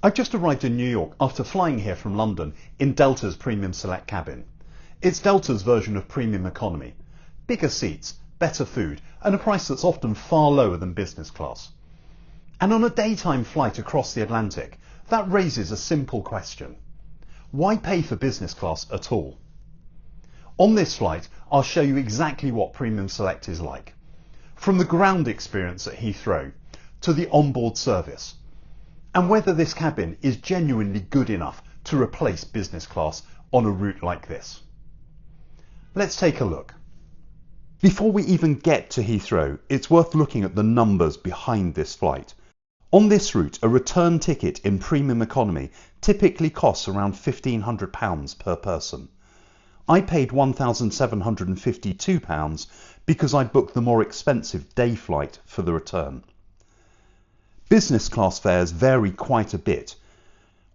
I've just arrived in New York after flying here from London in Delta's Premium Select cabin. It's Delta's version of Premium Economy. Bigger seats, better food, and a price that's often far lower than business class. And on a daytime flight across the Atlantic, that raises a simple question. Why pay for business class at all? On this flight, I'll show you exactly what Premium Select is like. From the ground experience at Heathrow to the onboard service, and whether this cabin is genuinely good enough to replace business class on a route like this. Let's take a look. Before we even get to Heathrow, it's worth looking at the numbers behind this flight. On this route, a return ticket in Premium Economy typically costs around £1,500 per person. I paid £1,752 because I booked the more expensive day flight for the return. Business class fares vary quite a bit.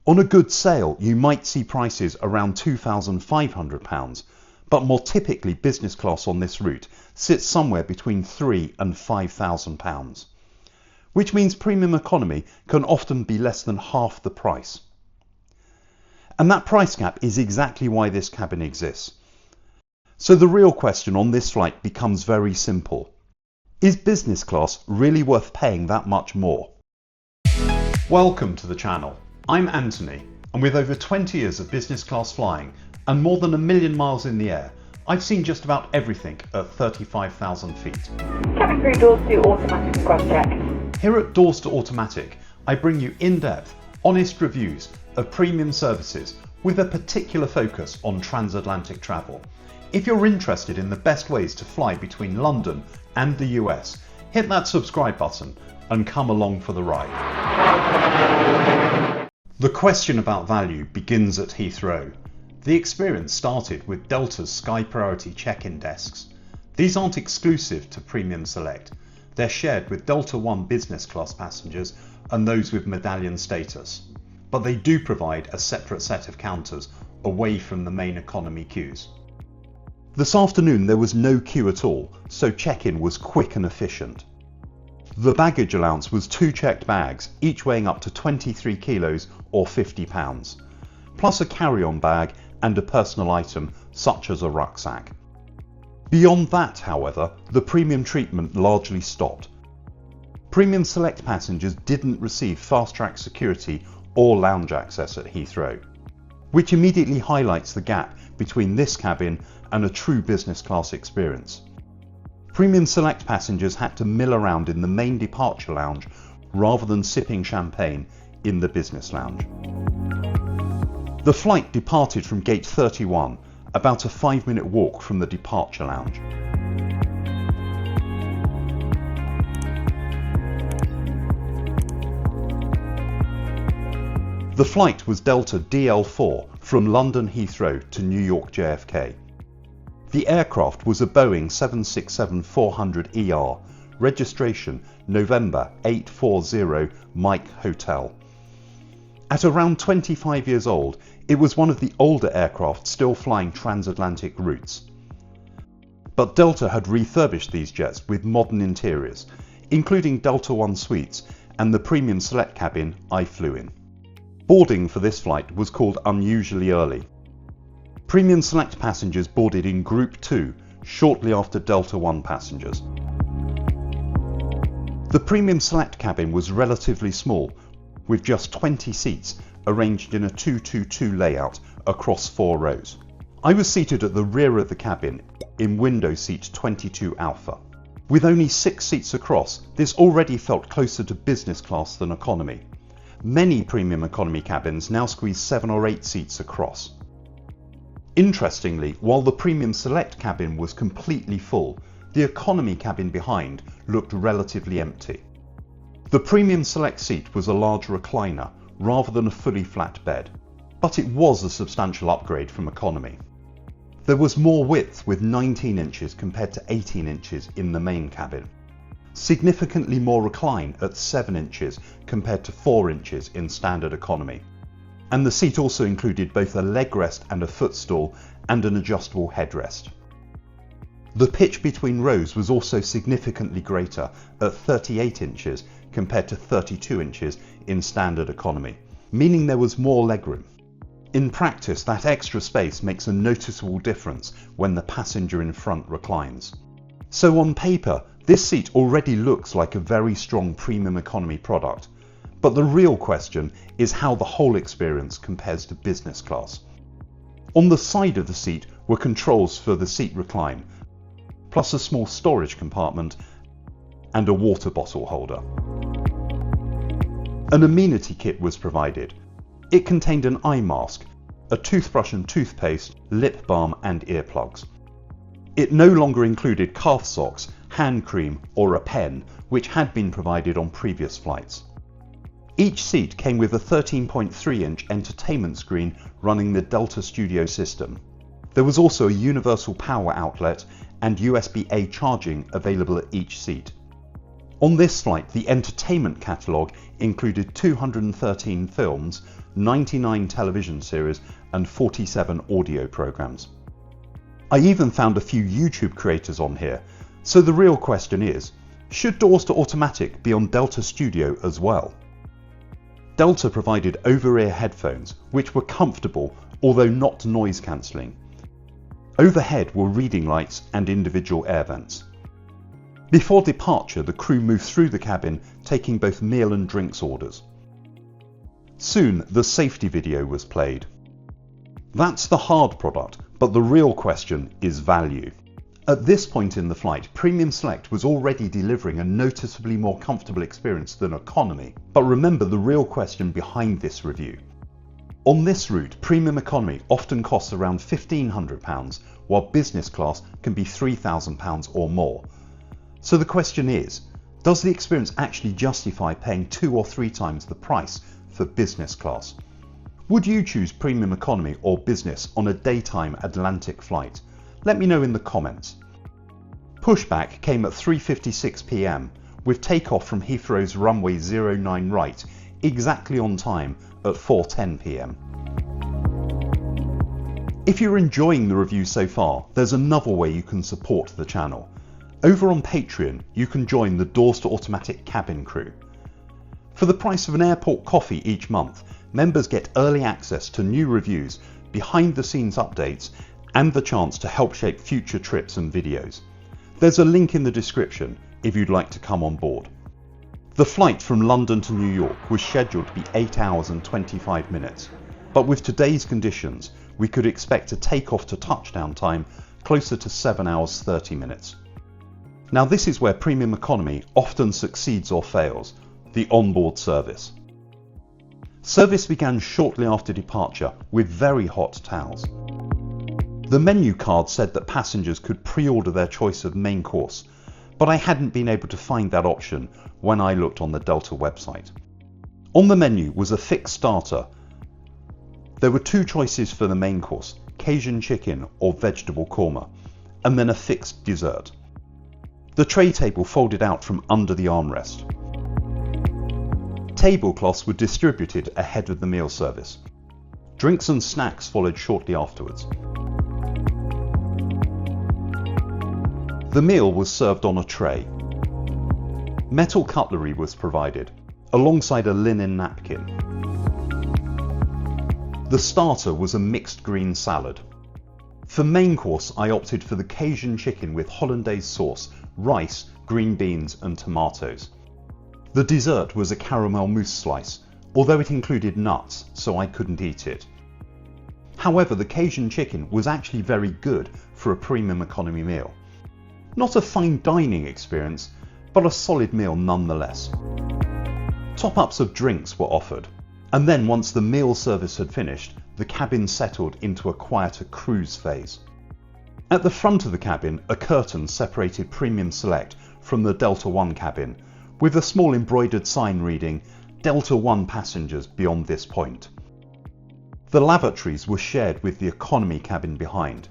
On a good sale, you might see prices around £2,500, but more typically business class on this route sits somewhere between £3,000 and £5,000, which means Premium Economy can often be less than half the price. And that price gap is exactly why this cabin exists. So the real question on this flight becomes very simple. Is business class really worth paying that much more? Welcome to the channel. I'm Anthony, and with over 20 years of business class flying and more than 1 million miles in the air, I've seen just about everything at 35,000 feet. Cabin crew doors to automatic cross-check. Here at Doors to Automatic, I bring you in-depth, honest reviews of premium services with a particular focus on transatlantic travel. If you're interested in the best ways to fly between London and the US, hit that subscribe button and come along for the ride. The question about value begins at Heathrow. The experience started with Delta's Sky Priority check-in desks. These aren't exclusive to Premium Select. They're shared with Delta One business class passengers and those with medallion status. But they do provide a separate set of counters away from the main economy queues. This afternoon there was no queue at all, so check-in was quick and efficient. The baggage allowance was 2 checked bags, each weighing up to 23 kilos or £50, plus a carry-on bag and a personal item such as a rucksack. Beyond that, however, the premium treatment largely stopped. Premium Select passengers didn't receive fast-track security or lounge access at Heathrow, which immediately highlights the gap between this cabin and a true business class experience. Premium Select passengers had to mill around in the main departure lounge rather than sipping champagne in the business lounge. The flight departed from gate 31, about a 5-minute walk from the departure lounge. The flight was Delta DL4 from London Heathrow to New York JFK. The aircraft was a Boeing 767-400ER, registration November 840 Mike Hotel. At around 25 years old, it was one of the older aircraft still flying transatlantic routes. But Delta had refurbished these jets with modern interiors, including Delta One suites and the Premium Select cabin I flew in. Boarding for this flight was called unusually early. Premium Select passengers boarded in Group 2 shortly after Delta One passengers. The Premium Select cabin was relatively small, with just 20 seats arranged in a 2-2-2 layout across 4 rows. I was seated at the rear of the cabin in window seat 22 Alpha. With only 6 seats across, this already felt closer to business class than economy. Many Premium Economy cabins now squeeze 7 or 8 seats across. Interestingly, while the Premium Select cabin was completely full, the economy cabin behind looked relatively empty. The Premium Select seat was a large recliner rather than a fully flat bed, but it was a substantial upgrade from economy. There was more width with 19 inches compared to 18 inches in the main cabin. Significantly more recline at 7 inches compared to 4 inches in standard economy. And the seat also included both a leg rest and a footstool and an adjustable headrest. The pitch between rows was also significantly greater at 38 inches compared to 32 inches in standard economy, meaning there was more legroom. In practice, that extra space makes a noticeable difference when the passenger in front reclines. So on paper, this seat already looks like a very strong premium economy product, but the real question is how the whole experience compares to business class. On the side of the seat were controls for the seat recline, plus a small storage compartment and a water bottle holder. An amenity kit was provided. It contained an eye mask, a toothbrush and toothpaste, lip balm and earplugs. It no longer included calf socks, hand cream or a pen, which had been provided on previous flights. Each seat came with a 13.3-inch entertainment screen running the Delta Studio system. There was also a universal power outlet and USB-A charging available at each seat. On this flight, the entertainment catalogue included 213 films, 99 television series and 47 audio programs. I even found a few YouTube creators on here, so the real question is, should doors to automatic be on Delta Studio as well? Delta provided over-ear headphones, which were comfortable although not noise cancelling. Overhead were reading lights and individual air vents. Before departure, the crew moved through the cabin, taking both meal and drinks orders. Soon, the safety video was played. That's the hard product, but the real question is value. At this point in the flight, Premium Select was already delivering a noticeably more comfortable experience than economy. But remember the real question behind this review. On this route, Premium Economy often costs around £1,500, while business class can be £3,000 or more. So the question is, does the experience actually justify paying 2 or 3 times the price for business class? Would you choose Premium Economy or business on a daytime Atlantic flight? Let me know in the comments. Pushback came at 3:56 p.m. with takeoff from Heathrow's runway 09 right exactly on time at 4:10 p.m. If you're enjoying the review so far, there's another way you can support the channel. Over on Patreon, you can join the Doors to Automatic cabin crew. For the price of an airport coffee each month, members get early access to new reviews, behind the scenes updates and the chance to help shape future trips and videos. There's a link in the description if you'd like to come on board. The flight from London to New York was scheduled to be 8 hours and 25 minutes, but with today's conditions, we could expect a takeoff to touchdown time closer to 7 hours 30 minutes. Now this is where Premium Economy often succeeds or fails, the onboard service. Service began shortly after departure with very hot towels. The menu card said that passengers could pre-order their choice of main course, but I hadn't been able to find that option when I looked on the Delta website. On the menu was a fixed starter. There were 2 choices for the main course, Cajun chicken or vegetable korma, and then a fixed dessert. The tray table folded out from under the armrest. Tablecloths were distributed ahead of the meal service. Drinks and snacks followed shortly afterwards. The meal was served on a tray. Metal cutlery was provided, alongside a linen napkin. The starter was a mixed green salad. For main course, I opted for the Cajun chicken with hollandaise sauce, rice, green beans and tomatoes. The dessert was a caramel mousse slice, although it included nuts, so I couldn't eat it. However, the Cajun chicken was actually very good for a Premium Economy meal. Not a fine dining experience, but a solid meal nonetheless. Top-ups of drinks were offered, and then once the meal service had finished, the cabin settled into a quieter cruise phase. At the front of the cabin, a curtain separated Premium Select from the Delta One cabin, with a small embroidered sign reading, Delta One passengers beyond this point. The lavatories were shared with the economy cabin behind.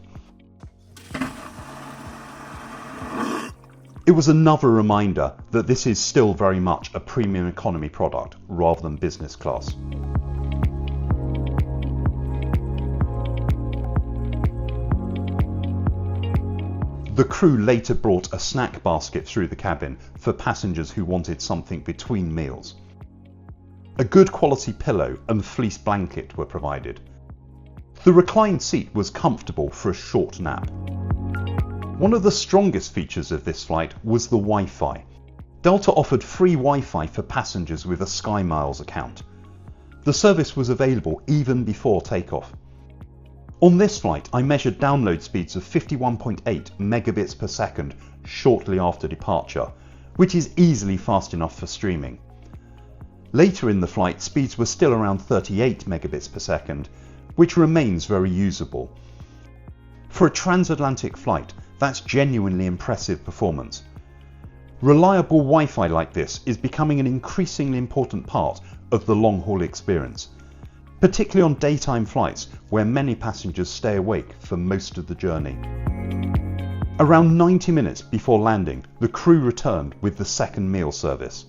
It was another reminder that this is still very much a Premium Economy product rather than business class. The crew later brought a snack basket through the cabin for passengers who wanted something between meals. A good quality pillow and fleece blanket were provided. The reclined seat was comfortable for a short nap. One of the strongest features of this flight was the Wi-Fi. Delta offered free Wi-Fi for passengers with a SkyMiles account. The service was available even before takeoff. On this flight, I measured download speeds of 51.8 megabits per second shortly after departure, which is easily fast enough for streaming. Later in the flight, speeds were still around 38 megabits per second, which remains very usable. For a transatlantic flight, that's genuinely impressive performance. Reliable Wi-Fi like this is becoming an increasingly important part of the long-haul experience, particularly on daytime flights where many passengers stay awake for most of the journey. Around 90 minutes before landing, the crew returned with the second meal service.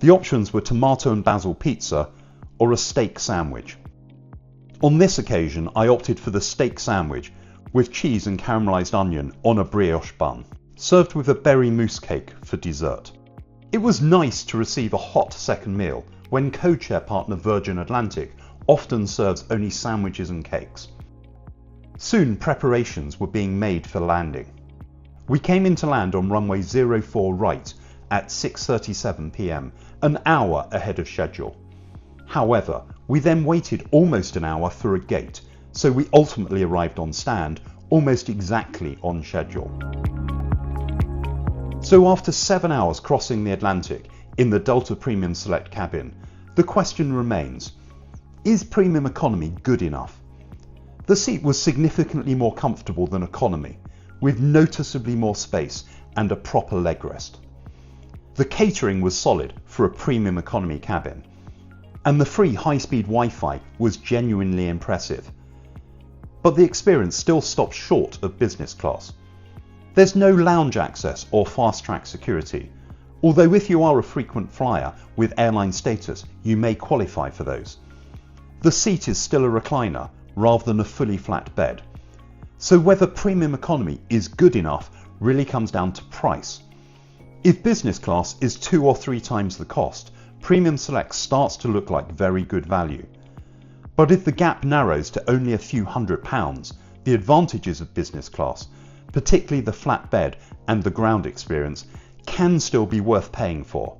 The options were tomato and basil pizza or a steak sandwich. On this occasion, I opted for the steak sandwich with cheese and caramelised onion on a brioche bun, served with a berry mousse cake for dessert. It was nice to receive a hot second meal when co-chair partner Virgin Atlantic often serves only sandwiches and cakes. Soon preparations were being made for landing. We came into land on runway 04 right at 6:37 p.m, an hour ahead of schedule. However, we then waited almost an hour for a gate, so we ultimately arrived on stand almost exactly on schedule. So after 7 hours crossing the Atlantic in the Delta Premium Select cabin, the question remains, is Premium Economy good enough? The seat was significantly more comfortable than Economy, with noticeably more space and a proper leg rest. The catering was solid for a Premium Economy cabin, and the free high-speed Wi-Fi was genuinely impressive. But the experience still stops short of business class. There's no lounge access or fast-track security, although if you are a frequent flyer with airline status, you may qualify for those. The seat is still a recliner rather than a fully flat bed. So whether Premium Economy is good enough really comes down to price. If business class is 2 or 3 times the cost, Premium Select starts to look like very good value. But if the gap narrows to only a few £100, the advantages of business class, particularly the flat bed and the ground experience, can still be worth paying for.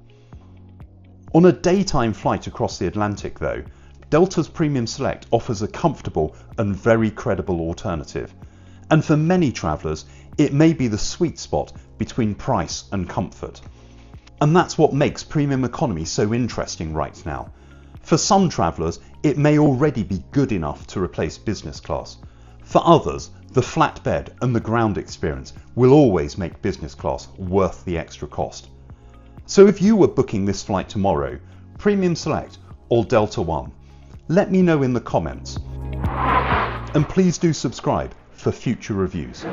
On a daytime flight across the Atlantic though, Delta's Premium Select offers a comfortable and very credible alternative. And for many travellers, it may be the sweet spot between price and comfort. And that's what makes Premium Economy so interesting right now. For some travellers, it may already be good enough to replace business class. For others, the flat bed and the ground experience will always make business class worth the extra cost. So if you were booking this flight tomorrow, Premium Select or Delta One, let me know in the comments. And please do subscribe for future reviews.